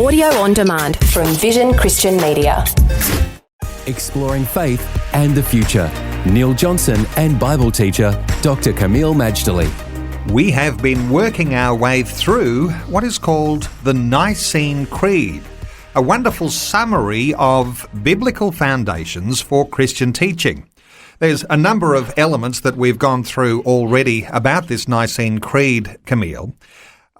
audio on demand from Vision Christian Media. Exploring faith and the future. Neil Johnson and Bible teacher Dr. Camille Majdali. We have been working our way through what is called the Nicene Creed, a wonderful summary of biblical foundations for Christian teaching. There's a number of elements that we've gone through already about this Nicene Creed, Camille,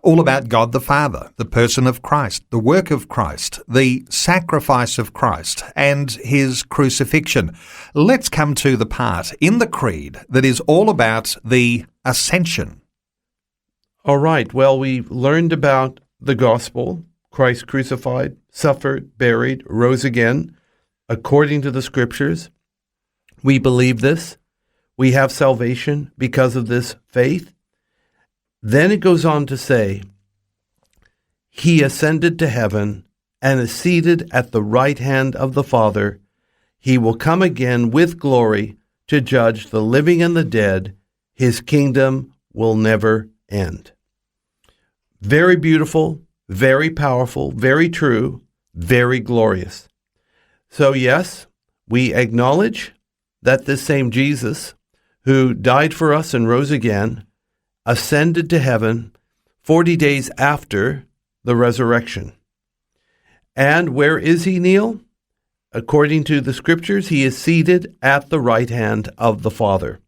all about God the Father, the person of Christ, the work of Christ, the sacrifice of Christ, and his crucifixion. Let's come to the part in the Creed that is all about the Ascension. All right. Well, we learned about the gospel. Christ crucified, suffered, buried, rose again, according to the Scriptures. We believe this. We have salvation because of this faith. Then it goes on to say, he ascended to heaven and is seated at the right hand of the Father. He will come again with glory to judge the living and the dead. His kingdom will never end. Very beautiful, very powerful, very true, very glorious. So yes, we acknowledge that this same Jesus, who died for us and rose again, ascended to heaven 40 days after the resurrection. And where is he, Neil? According to the Scriptures, he is seated at the right hand of the Father.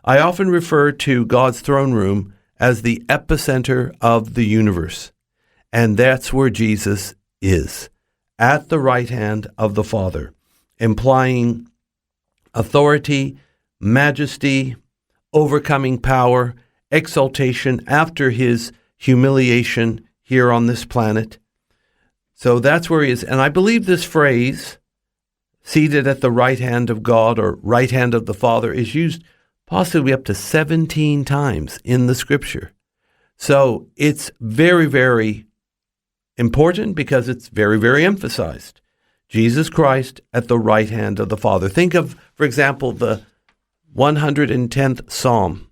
I often refer to God's throne room as the epicenter of the universe. And that's where Jesus is, at the right hand of the Father, implying authority, majesty, overcoming power, exaltation after his humiliation here on this planet. So that's where he is. And I believe this phrase, seated at the right hand of God or right hand of the Father, is used possibly up to 17 times in the Scripture. So it's very, very important because it's very, very emphasized. Jesus Christ at the right hand of the Father. Think of, for example, the 110th Psalm.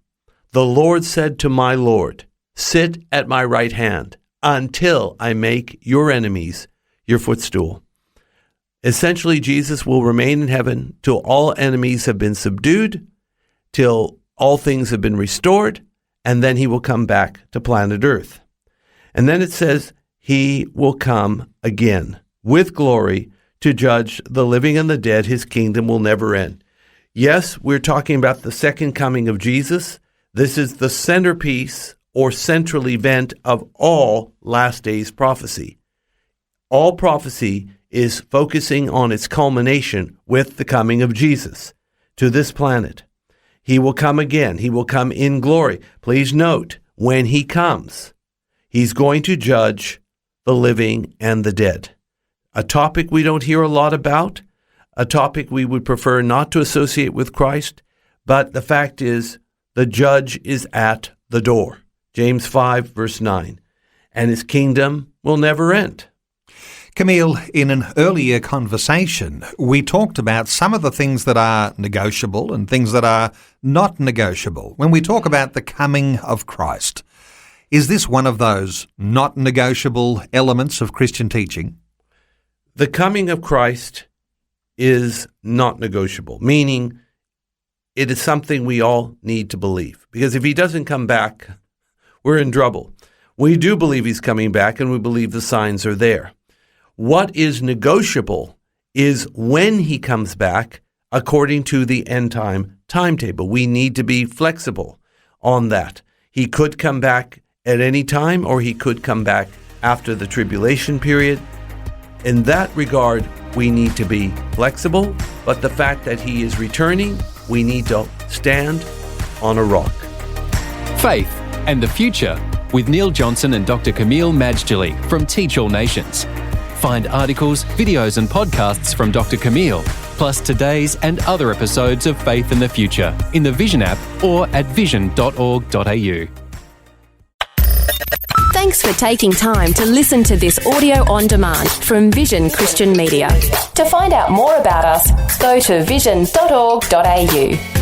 The Lord said to my Lord, sit at my right hand until I make your enemies your footstool. Essentially, Jesus will remain in heaven till all enemies have been subdued, till all things have been restored, and then he will come back to planet Earth. And then it says, he will come again with glory to judge the living and the dead. His kingdom will never end. Yes, we're talking about the second coming of Jesus. This is the centerpiece or central event of all last days prophecy. All prophecy is focusing on its culmination with the coming of Jesus to this planet. He will come again. He will come in glory. Please note, when he comes, he's going to judge the living and the dead. A topic we don't hear a lot about, a topic we would prefer not to associate with Christ, but the fact is, the judge is at the door. James 5, verse 9. And his kingdom will never end. Camille, in an earlier conversation, we talked about some of the things that are negotiable and things that are not negotiable. When we talk about the coming of Christ, is this one of those not negotiable elements of Christian teaching? The coming of Christ is not negotiable, meaning it is something we all need to believe. Because if he doesn't come back, we're in trouble. We do believe he's coming back, and we believe the signs are there. What is negotiable is when he comes back according to the end time timetable. We need to be flexible on that. He could come back at any time, or he could come back after the tribulation period. In that regard, we need to be flexible, but the fact that he is returning, we need to stand on a rock. Faith and the Future with Neil Johnson and Dr. Camille Majdali from Teach All Nations. Find articles, videos and podcasts from Dr. Camille, plus today's and other episodes of Faith and the Future in the Vision app or at vision.org.au. Thanks for taking time to listen to this audio on demand from Vision Christian Media. To find out more about us, go to vision.org.au.